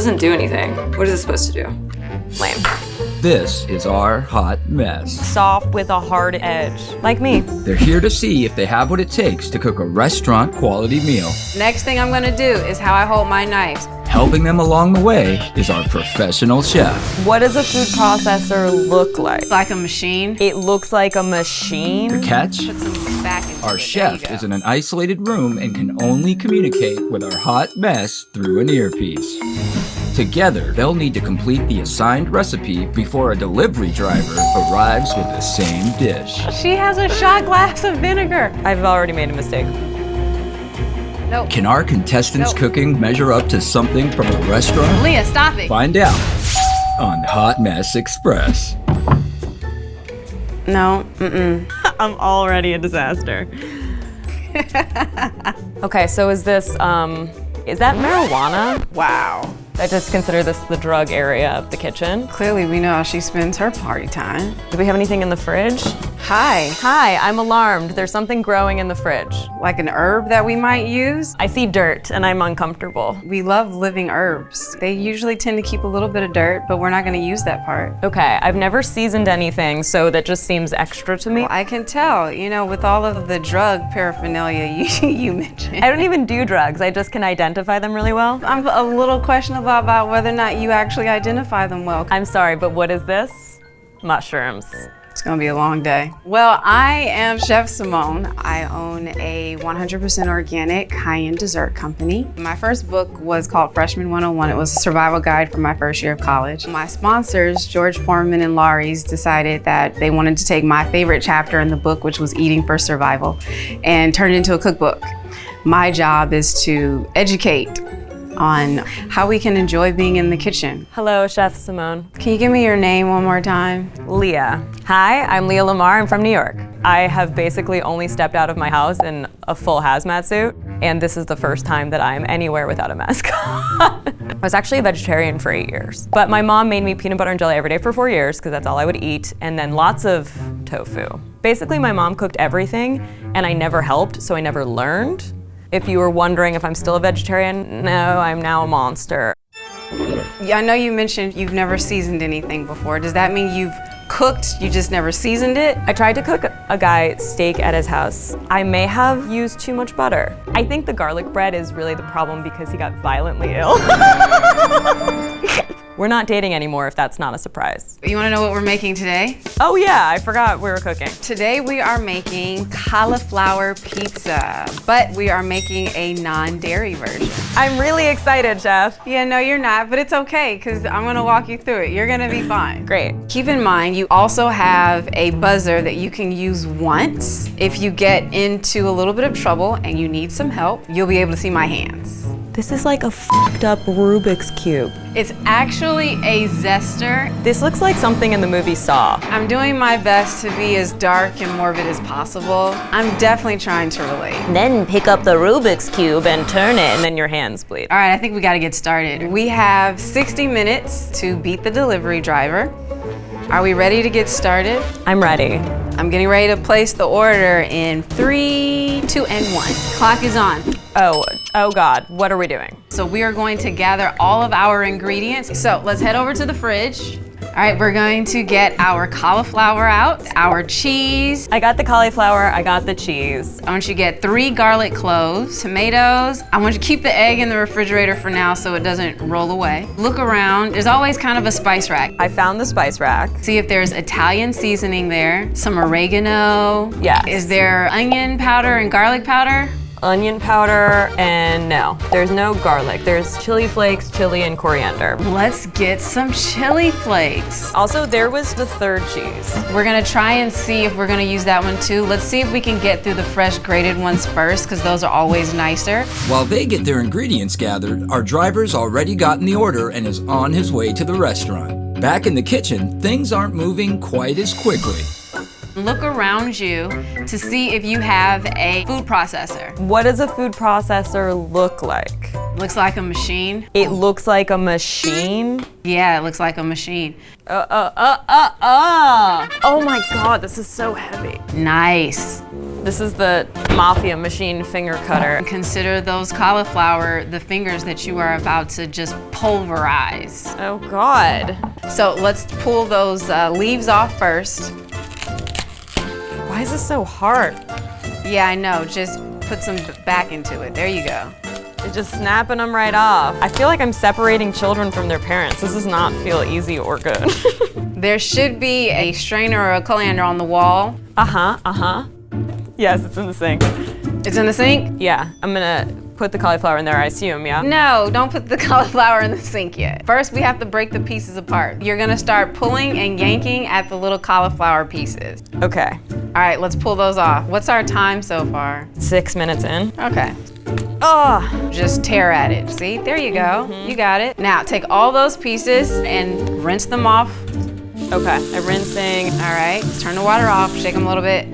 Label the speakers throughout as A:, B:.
A: doesn't do anything. What is it supposed to do? Lame.
B: This is our hot mess.
C: Soft with a hard edge, like me.
B: They're here to see if they have what it takes to cook a restaurant quality meal.
D: Next thing I'm gonna do is how I hold my knives.
B: Helping them along the way is our professional chef.
C: What does a food processor look like?
D: Like a machine.
C: It looks like a machine.
B: The catch?
D: Put some back into
B: Our
D: it.
B: chef is in an isolated room and can only communicate with our hot mess through an earpiece. Together, they'll need to complete the assigned recipe before a delivery driver arrives with the same dish.
D: She has a shot glass of vinegar.
C: I've already made a mistake.
D: Nope.
B: Can our contestants'
D: Nope.
B: cooking measure up to something from a restaurant?
D: Leah, stop it.
B: Find out on Hot Mess Express.
D: No,
C: I'm already a disaster. Okay, so is that marijuana?
D: Wow.
C: I just consider this the drug area of the kitchen.
D: Clearly we know how she spends her party time.
C: Do we have anything in the fridge?
D: Hi.
C: Hi, I'm alarmed. There's something growing in the fridge.
D: Like an herb that we might use?
C: I see dirt and I'm uncomfortable.
D: We love living herbs. They usually tend to keep a little bit of dirt, but we're not gonna use that part.
C: Okay, I've never seasoned anything, so that just seems extra to me.
D: Well, I can tell, with all of the drug paraphernalia you mentioned.
C: I don't even do drugs, I just can identify them really well.
D: I'm a little questionable about whether or not you actually identify them well.
C: I'm sorry, but what is this? Mushrooms.
D: It's gonna be a long day. Well, I am Chef Simone. I own a 100% organic high-end dessert company. My first book was called Freshman 101. It was a survival guide for my first year of college. My sponsors, George Foreman and Laurie's, decided that they wanted to take my favorite chapter in the book, which was Eating for Survival, and turn it into a cookbook. My job is to educate on how we can enjoy being in the kitchen.
C: Hello, Chef Simone.
D: Can you give me your name one more time?
C: Leah. Hi, I'm Leah Lamar. I'm from New York. I have basically only stepped out of my house in a full hazmat suit, and this is the first time that I'm anywhere without a mask on. I was actually a vegetarian for 8 years, but my mom made me peanut butter and jelly every day for 4 years because that's all I would eat, and then lots of tofu. Basically, my mom cooked everything, and I never helped, so I never learned. If you were wondering if I'm still a vegetarian, no, I'm now a monster.
D: Yeah, I know you mentioned you've never seasoned anything before. Does that mean you've cooked, you just never seasoned it?
C: I tried to cook a guy steak at his house. I may have used too much butter. I think the garlic bread is really the problem because he got violently ill. We're not dating anymore if that's not a surprise.
D: You wanna know what we're making today?
C: Oh yeah, I forgot we were cooking.
D: Today we are making cauliflower pizza, but we are making a non-dairy version.
C: I'm really excited, Chef.
D: Yeah, no, you're not, but it's okay, because I'm gonna walk you through it. You're gonna be fine.
C: Great.
D: Keep in mind, you also have a buzzer that you can use once. If you get into a little bit of trouble and you need some help, you'll be able to see my hands.
C: This is like a fucked up Rubik's Cube.
D: It's actually a zester.
C: This looks like something in the movie Saw.
D: I'm doing my best to be as dark and morbid as possible. I'm definitely trying to relate.
C: Then pick up the Rubik's Cube and turn it, and then your hands bleed.
D: All right, I think we gotta get started. We have 60 minutes to beat the delivery driver. Are we ready to get started?
C: I'm ready.
D: I'm getting ready to place the order in 3, 2, and 1. Clock is on.
C: Oh God, what are we doing?
D: So we are going to gather all of our ingredients. So let's head over to the fridge. All right, we're going to get our cauliflower out, our cheese.
C: I got the cauliflower, I got the cheese.
D: I want you to get 3 garlic cloves, tomatoes. I want you to keep the egg in the refrigerator for now so it doesn't roll away. Look around, there's always kind of a spice rack.
C: I found the spice rack.
D: See if there's Italian seasoning there, some oregano.
C: Yes.
D: Is there onion powder and garlic powder?
C: Onion powder, and no, there's no garlic. There's chili flakes, chili, and coriander.
D: Let's get some chili flakes.
C: Also, there was the third cheese.
D: We're gonna try and see if we're gonna use that one too. Let's see if we can get through the fresh grated ones first, because those are always nicer.
B: While they get their ingredients gathered, our driver's already gotten the order and is on his way to the restaurant. Back in the kitchen, things aren't moving quite as quickly.
D: Look around you to see if you have a food processor.
C: What does a food processor look like?
D: Looks like a machine.
C: It looks like a machine?
D: Yeah, it looks like a machine.
C: Oh my God, this is so heavy.
D: Nice.
C: This is the mafia machine finger cutter.
D: Consider those cauliflower the fingers that you are about to just pulverize.
C: Oh God.
D: So let's pull those leaves off first.
C: Why is this so hard?
D: Yeah, I know, just put some back into it. There you go.
C: It's just snapping them right off. I feel like I'm separating children from their parents. This does not feel easy or good.
D: There should be a strainer or a colander on the wall.
C: Yes, it's in the sink.
D: It's in the sink?
C: Yeah, I'm gonna put the cauliflower in there, I assume, yeah?
D: No, don't put the cauliflower in the sink yet. First, we have to break the pieces apart. You're gonna start pulling and yanking at the little cauliflower pieces.
C: Okay.
D: All right, let's pull those off. What's our time so far?
C: 6 minutes in.
D: Okay.
C: Oh,
D: Just tear at it. See, there you go. You got it. Now, take all those pieces and rinse them off.
C: okay. I'm rinsing.
D: All right, turn the water off, shake them a little bit.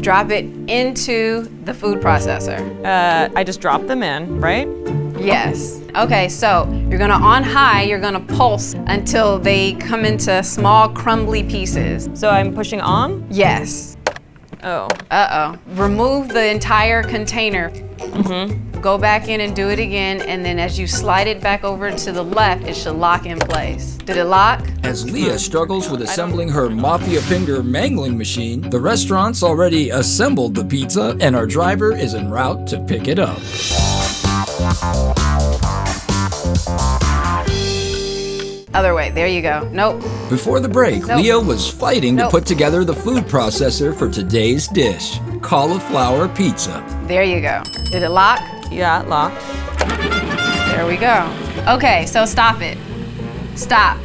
D: Drop it into the food processor.
C: I just dropped them in, right?
D: Yes. Okay, so you're gonna on high, you're gonna pulse until they come into small crumbly pieces.
C: So I'm pushing on?
D: Yes.
C: Oh.
D: Uh-oh. Remove the entire container. Go back in and do it again, and then as you slide it back over to the left, it should lock in place. Did it lock?
B: As Leah struggles with assembling her mafia finger mangling machine, the restaurant's already assembled the pizza and our driver is en route to pick it up.
D: Other way, there you go. Nope.
B: Before the break,
D: Nope.
B: Leah was fighting to
D: Nope.
B: put together the food processor for today's dish, cauliflower pizza.
D: There you go. Did it lock?
C: Yeah, locked.
D: There we go. Okay, so stop it. Stop.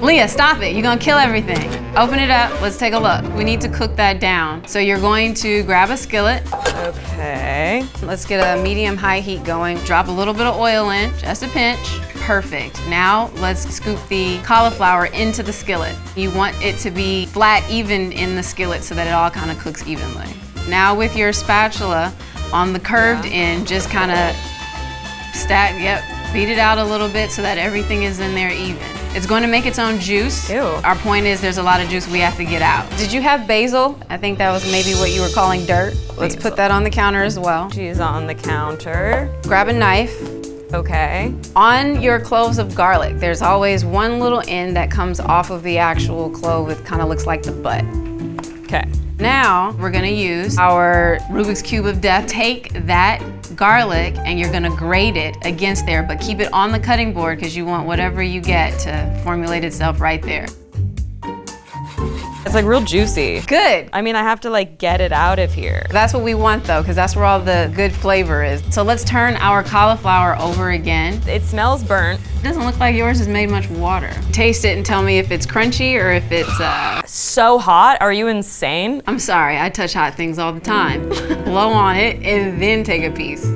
D: Leah, stop it. You're gonna kill everything. Open it up. Let's take a look. We need to cook that down. So you're going to grab a skillet.
C: Okay.
D: Let's get a medium-high heat going. Drop a little bit of oil in, just a pinch. Perfect. Now let's scoop the cauliflower into the skillet. You want it to be flat, even in the skillet so that it all kind of cooks evenly. Now with your spatula on the curved end, just kind of beat it out a little bit so that everything is in there even. It's going to make its own juice.
C: Ew.
D: Our point is there's a lot of juice we have to get out. Did you have basil? I think that was maybe what you were calling dirt. Let's put that on the counter as well.
C: She's on the counter.
D: Grab a knife.
C: Okay.
D: On your cloves of garlic, there's always one little end that comes off of the actual clove. It kind of looks like the butt.
C: Okay.
D: Now we're gonna use our Rubik's Cube of Death. Take that garlic and you're gonna grate it against there, but keep it on the cutting board because you want whatever you get to formulate itself right there.
C: It's like real juicy.
D: Good.
C: I mean, I have to like get it out of here.
D: That's what we want though, because that's where all the good flavor is. So let's turn our cauliflower over again.
C: It smells burnt.
D: It doesn't look like yours has made much water. Taste it and tell me if it's crunchy or if it's
C: So hot? Are you insane?
D: I'm sorry, I touch hot things all the time. Blow on it and then take a piece.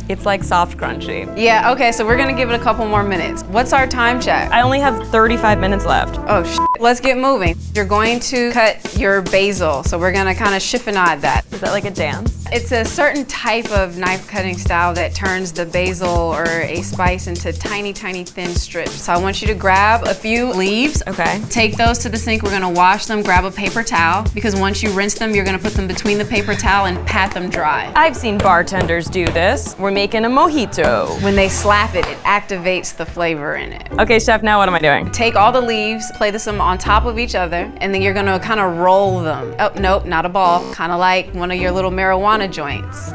C: It's like soft crunchy.
D: Yeah, okay, so we're gonna give it a couple more minutes. What's our time check?
C: I only have 35 minutes left.
D: Oh, shit. Let's get moving. You're going to cut your basil, so we're gonna kind of chiffonade that.
C: Is that like a dance?
D: It's a certain type of knife cutting style that turns the basil or a spice into tiny, tiny thin strips. So I want you to grab a few leaves.
C: Okay.
D: Take those to the sink. We're gonna wash them, grab a paper towel, because once you rinse them, you're gonna put them between the paper towel and pat them dry.
C: I've seen bartenders do this. We're making a mojito.
D: When they slap it, it activates the flavor in it.
C: Okay, chef, now what am I doing?
D: Take all the leaves, place them on top of each other, and then you're gonna kind of roll them. Oh, nope, not a ball. Kind of like one of your little marijuana joints.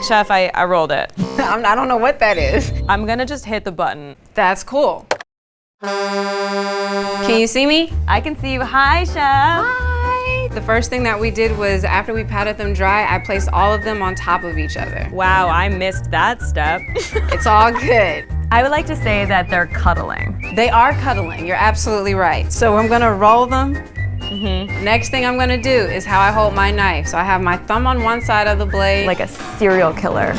C: Chef, I rolled it.
D: I don't know what that is.
C: I'm gonna just hit the button.
D: That's cool. Can you see me?
C: I can see you. Hi, chef.
D: Hi. The first thing that we did was after we patted them dry, I placed all of them on top of each other.
C: Wow, I missed that step.
D: It's all good.
C: I would like to say that they're cuddling.
D: They are cuddling, you're absolutely right. So I'm gonna roll them. Next thing I'm gonna do is how I hold my knife. So I have my thumb on one side of the blade.
C: Like a serial killer.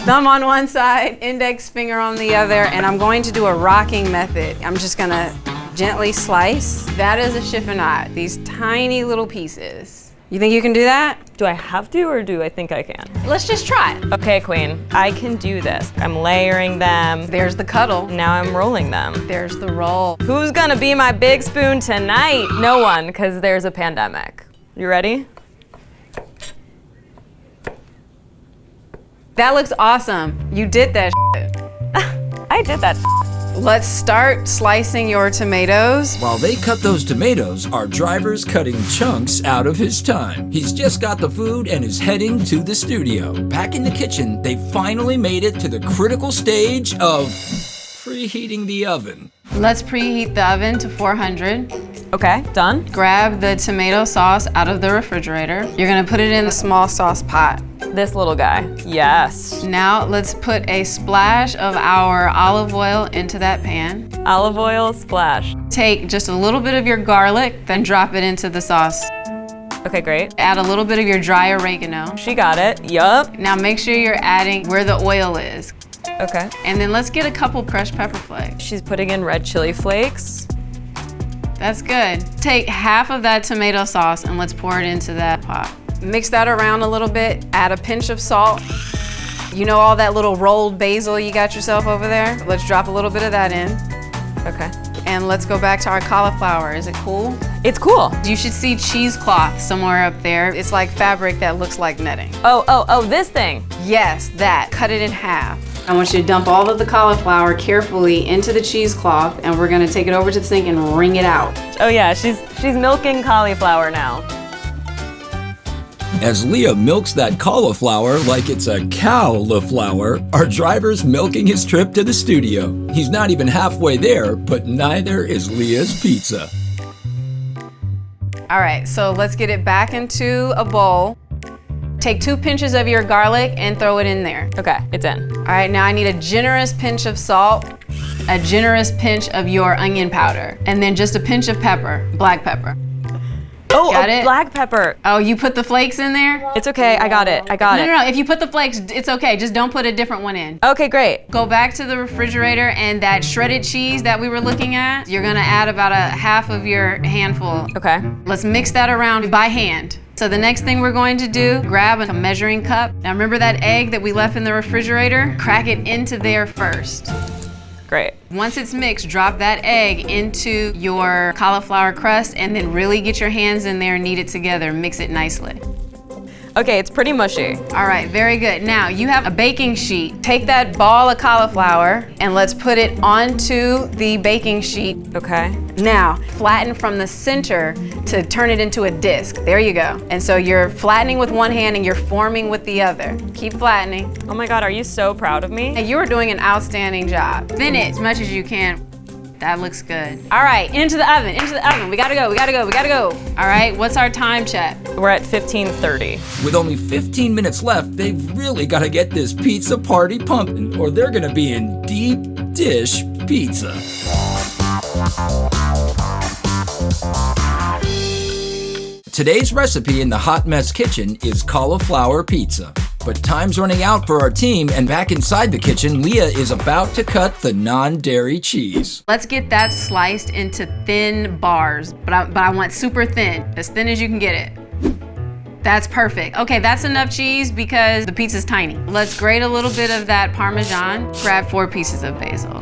D: Thumb on one side, index finger on the other, and I'm going to do a rocking method. I'm just gonna gently slice. That is a chiffonade, these tiny little pieces. You think you can do that?
C: Do I have to or do I think I can?
D: Let's just try it.
C: Okay, Queen, I can do this. I'm layering them.
D: There's the cuddle.
C: Now I'm rolling them.
D: There's the roll.
C: Who's gonna be my big spoon tonight? No one, because there's a pandemic. You ready?
D: That looks awesome. You did that shit.
C: I did that.
D: Let's start slicing your tomatoes.
B: While they cut those tomatoes, our driver's cutting chunks out of his time. He's just got the food and is heading to the studio. Back in the kitchen, they finally made it to the critical stage of preheating the oven.
D: Let's preheat the oven to 400.
C: Okay, done.
D: Grab the tomato sauce out of the refrigerator. You're gonna put it in a small sauce pot.
C: This little guy. Yes.
D: Now let's put a splash of our olive oil into that pan.
C: Olive oil splash.
D: Take just a little bit of your garlic, then drop it into the sauce.
C: Okay, great.
D: Add a little bit of your dry oregano.
C: She got it. Yup.
D: Now make sure you're adding where the oil is.
C: Okay.
D: And then let's get a couple crushed pepper flakes.
C: She's putting in red chili flakes.
D: That's good. Take half of that tomato sauce and let's pour it into that pot. Mix that around a little bit, add a pinch of salt. You know all that little rolled basil you got yourself over there? Let's drop a little bit of that in.
C: Okay.
D: And let's go back to our cauliflower. Is it cool?
C: It's cool.
D: You should see cheesecloth somewhere up there. It's like fabric that looks like netting.
C: Oh, this thing.
D: Yes, that. Cut it in half. I want you to dump all of the cauliflower carefully into the cheesecloth, and we're gonna take it over to the sink and wring it out.
C: Oh yeah, she's milking cauliflower now.
B: As Leah milks that cauliflower like it's a cow-liflower, our driver's milking his trip to the studio. He's not even halfway there, but neither is Leah's pizza.
D: All right, so let's get it back into a bowl. Take 2 pinches of your garlic and throw it in there.
C: Okay, it's in.
D: All right, now I need a generous pinch of salt, a generous pinch of your onion powder, and then just a pinch of pepper, black pepper.
C: Oh,
D: Got it?
C: black pepper.
D: Oh, you put the flakes in there?
C: It's okay, I got it.
D: No, if you put the flakes, it's okay. Just don't put a different one in.
C: Okay, great.
D: Go back to the refrigerator and that shredded cheese that we were looking at, you're gonna add about a half of your handful.
C: Okay.
D: Let's mix that around by hand. So the next thing we're going to do, grab a measuring cup. Now remember that egg that we left in the refrigerator? Crack it into there first.
C: Great.
D: Once it's mixed, drop that egg into your cauliflower crust and then really get your hands in there and knead it together. Mix it nicely.
C: Okay, it's pretty mushy.
D: All right, very good. Now you have a baking sheet. Take that ball of cauliflower and let's put it onto the baking sheet.
C: Okay.
D: Now, flatten from the center to turn it into a disc. There you go. And so you're flattening with one hand and you're forming with the other. Keep flattening.
C: Oh my God, are you so proud of me?
D: And you are doing an outstanding job. Thin it as much as you can. That looks good. All right, into the oven, into the oven. We gotta go, we gotta go, we gotta go. All right, what's our time check?
C: We're at 15:30.
B: With only 15 minutes left, they've really got to get this pizza party pumping, or they're going to be in deep dish pizza. Today's recipe in the Hot Mess Kitchen is cauliflower pizza. But time's running out for our team, and back inside the kitchen, Leah is about to cut the non-dairy cheese.
D: Let's get that sliced into thin bars, but I want super thin as you can get it. That's perfect. Okay, that's enough cheese because the pizza's tiny. Let's grate a little bit of that Parmesan. Grab 4 pieces of basil.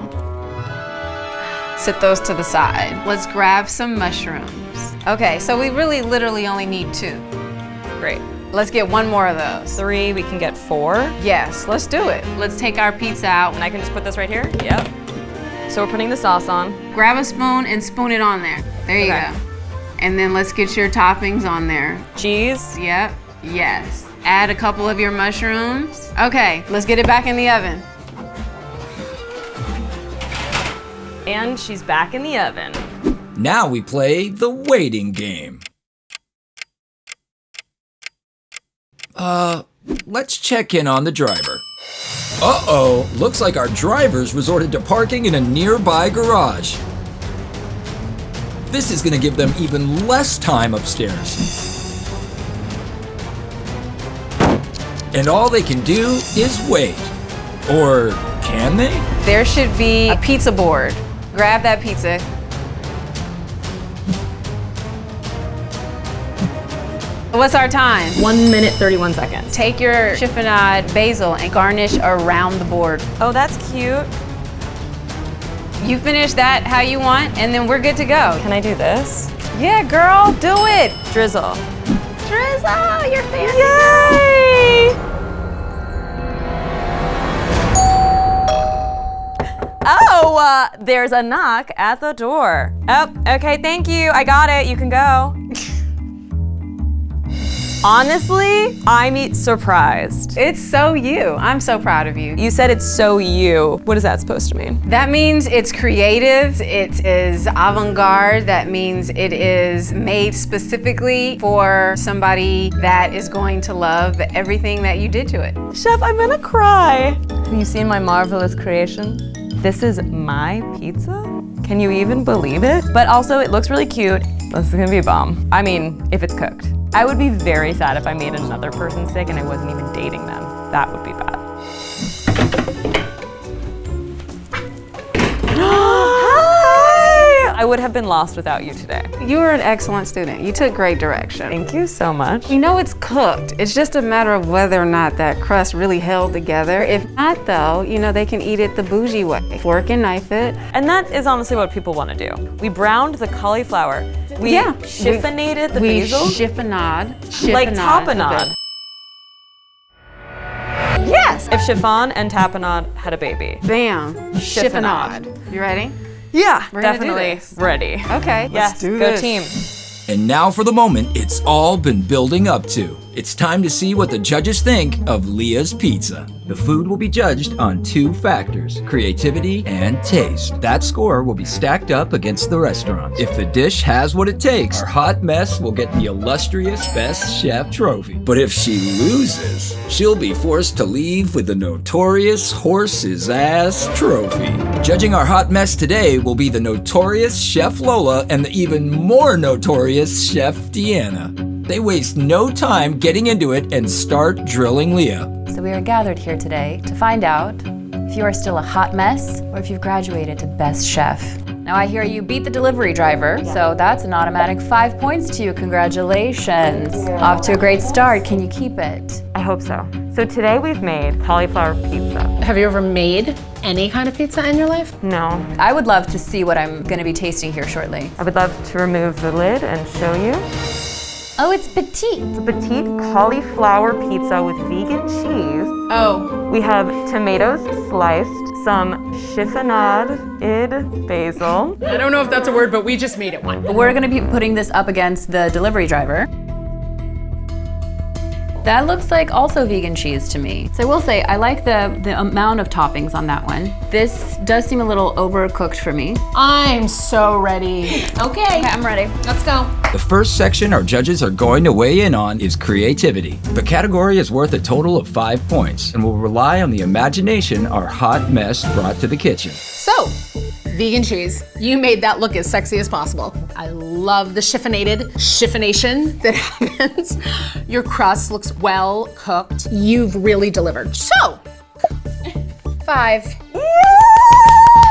D: Sit those to the side. Let's grab some mushrooms. Okay, so we really literally only need 2.
C: Great.
D: Let's get 1 more of those.
C: 3, we can get 4.
D: Yes, let's do it. Let's take our pizza out.
C: And I can just put this right here? Yep. So we're putting the sauce on.
D: Grab a spoon and spoon it on there. There you
C: Okay.
D: go. And then let's get your toppings on there.
C: Cheese.
D: Yep, yes. Add a couple of your mushrooms. Okay, let's get it back in the oven.
C: And she's back in the oven.
B: Now we play the waiting game. Let's check in on the driver. Uh-oh, looks like our drivers resorted to parking in a nearby garage. This is gonna give them even less time upstairs. And all they can do is wait. Or can they?
D: There should be a pizza board. Grab that pizza. What's our time?
C: 1 minute, 31 seconds.
D: Take your chiffonade basil and garnish around the board.
C: Oh, that's cute.
D: You finish that how you want, and then we're good to go.
C: Can I do this?
D: Yeah, girl, do it.
C: Drizzle.
D: Drizzle, you're fancy.
C: Yay! Oh, there's a knock at the door. Oh, okay, thank you. I got it. You can go. Honestly, I'm surprised.
D: It's so you. I'm so proud of you.
C: You said it's so you. What is that supposed to mean?
D: That means it's creative, it is avant-garde, that means it is made specifically for somebody that is going to love everything that you did to it.
C: Chef, I'm gonna cry. Have you seen my marvelous creation? This is my pizza? Can you even believe it? But also, it looks really cute. This is gonna be a bomb. I mean, if it's cooked. I would be very sad if I made another person sick and I wasn't even dating them. That would be bad. Hi! I would have been lost without you today.
D: You were an excellent student. You took great direction.
C: Thank you so much.
D: You know it's cooked. It's just a matter of whether or not that crust really held together. If not though, you know, they can eat it the bougie way. Fork and knife it.
C: And that is honestly what people want to do. We browned the cauliflower. We chiffonated the basil.
D: Chiffonade.
C: Like tapenade.
D: Yes!
C: If chiffon and tapenade had a baby.
D: Bam.
C: Chiffonade.
D: You ready?
C: Yeah,
D: We're gonna do
C: definitely
D: this.
C: ready.
D: Okay.
C: Yes,
D: do
C: go
D: this.
C: team.
B: And now for the moment it's all been building up to. It's time to see what the judges think of Leah's pizza. The food will be judged on 2 factors, creativity and taste. That score will be stacked up against the restaurant. If the dish has what it takes, our hot mess will get the illustrious Best Chef trophy. But if she loses, she'll be forced to leave with the notorious horse's ass trophy. Judging our hot mess today will be the notorious Chef Lola and the even more notorious Chef Deanna. They waste no time getting into it and start drilling Leah.
E: So we are gathered here today to find out if you are still a hot mess or if you've graduated to Best Chef. Now I hear you beat the delivery driver, so that's an automatic 5 points to you. Congratulations. Off to a great start. Can you keep it?
C: I hope so. So today we've made cauliflower pizza.
F: Have you ever made any kind of pizza in your life?
C: No.
E: I would love to see what I'm going to be tasting here shortly.
C: I would love to remove the lid and show you.
E: Oh, it's petite.
C: It's a petite cauliflower pizza with vegan cheese.
F: Oh.
C: We have tomatoes sliced, some chiffonade basil.
F: I don't know if that's a word, but we just made it one.
E: We're going to be putting this up against the delivery driver. That looks like also vegan cheese to me. So I will say, I like the amount of toppings on that one. This does seem a little overcooked for me.
F: I'm so ready. Okay,
E: I'm ready.
F: let's go.
B: The first section our judges are going to weigh in on is creativity. The category is worth a total of 5 points and will rely on the imagination our hot mess brought to the kitchen.
F: So, vegan cheese. You made that look as sexy as possible. I love the chiffonation that happens. Your crust looks well cooked. You've really delivered. So, 5.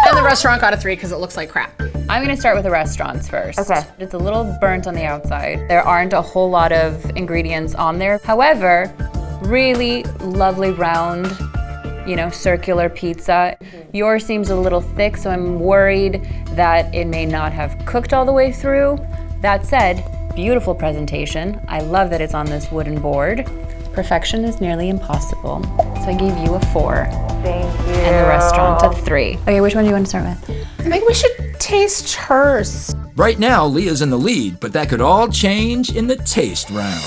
F: And the restaurant got a 3 because it looks like crap.
E: I'm gonna start with the restaurants first.
C: Okay.
E: It's a little burnt on the outside. There aren't a whole lot of ingredients on there. However, really lovely round, circular pizza. Yours seems a little thick, so I'm worried that it may not have cooked all the way through. That said, beautiful presentation. I love that it's on this wooden board. Perfection is nearly impossible. So I gave you a 4.
C: Thank you.
E: And the restaurant a 3. Okay, which one do you want to start with?
F: Maybe we should taste hers.
B: Right now, Leah's in the lead, but that could all change in the taste round.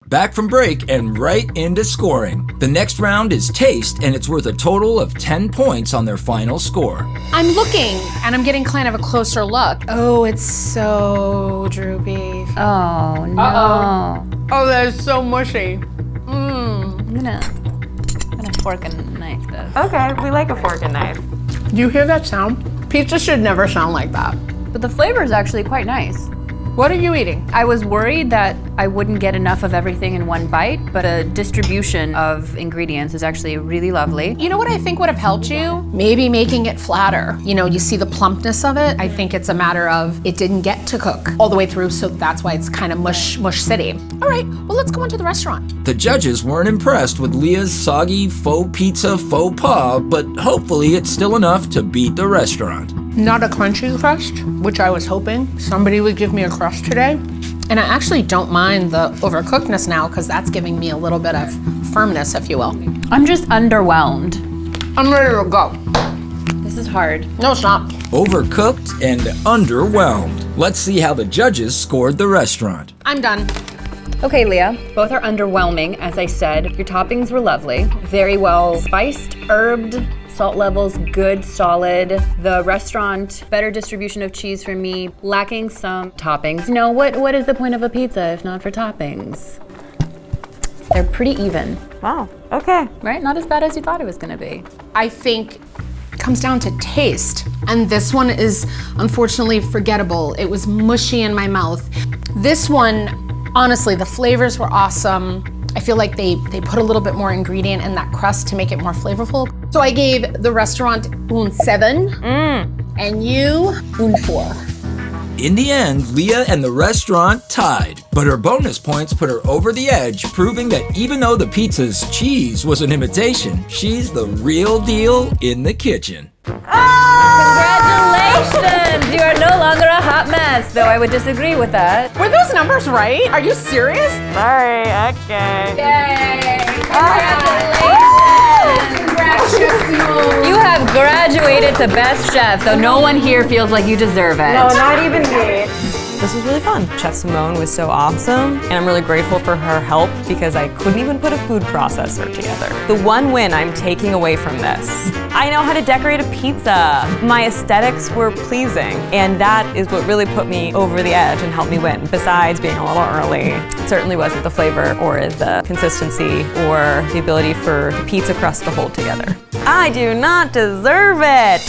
B: Back from break and right into scoring. The next round is taste, and it's worth a total of 10 points on their final score.
F: I'm looking, and I'm getting kind of a closer look. Oh, it's so droopy.
E: Oh, no.
F: Uh-oh. Oh, that is so mushy.
E: I'm gonna fork and knife this.
C: Okay, we like a fork and knife.
F: Do you hear that sound? Pizza should never sound like that.
E: But the flavor is actually quite nice.
F: What are you eating?
E: I was worried that I wouldn't get enough of everything in one bite, but the distribution of ingredients is actually really lovely.
F: You know what I think would have helped you? Maybe making it flatter. You know, you see the plumpness of it. I think it's a matter of it didn't get to cook all the way through, so that's why it's kind of mush city. All right, well, let's go into the restaurant.
B: The judges weren't impressed with Leah's soggy faux pizza faux pas, but hopefully it's still enough to beat the restaurant.
F: Not a crunchy crust, which I was hoping somebody would give me a crust today. And I actually don't mind the overcookedness now because that's giving me a little bit of firmness, if you will.
E: I'm just underwhelmed.
F: I'm ready to go.
E: This is hard.
F: No, it's not.
B: Overcooked and underwhelmed. Let's see how the judges scored the restaurant.
F: I'm done.
E: Okay, Leah, both are underwhelming, as I said. Your toppings were lovely, very well spiced, herbed, salt levels good, solid. The restaurant, better distribution of cheese for me, lacking some toppings. You know, what is the point of a pizza if not for toppings? They're pretty even.
C: Wow, okay.
E: Right? Not as bad as you thought it was gonna be.
F: I think it comes down to taste. And this one is unfortunately forgettable. It was mushy in my mouth. This one, honestly, the flavors were awesome. I feel like they put a little bit more ingredient in that crust to make it more flavorful. So I gave the restaurant un 7, and you un 4.
B: In the end, Leah and the restaurant tied, but her bonus points put her over the edge, proving that even though the pizza's cheese was an imitation, she's the real deal in the kitchen.
E: Congratulations! You are no longer a hot mess, though I would disagree with that.
F: Were those numbers right? Are you serious?
C: Sorry, okay.
E: Yay!
F: Congratulations!
E: You have graduated to best chef, though no one here feels like you deserve it.
C: No, not even me. This was really fun. Chef Simone was so awesome, and I'm really grateful for her help because I couldn't even put a food processor together. The one win I'm taking away from this, I know how to decorate a pizza. My aesthetics were pleasing, and that is what really put me over the edge and helped me win. Besides being a little early, it certainly wasn't the flavor or the consistency or the ability for the pizza crust to hold together. I do not deserve it.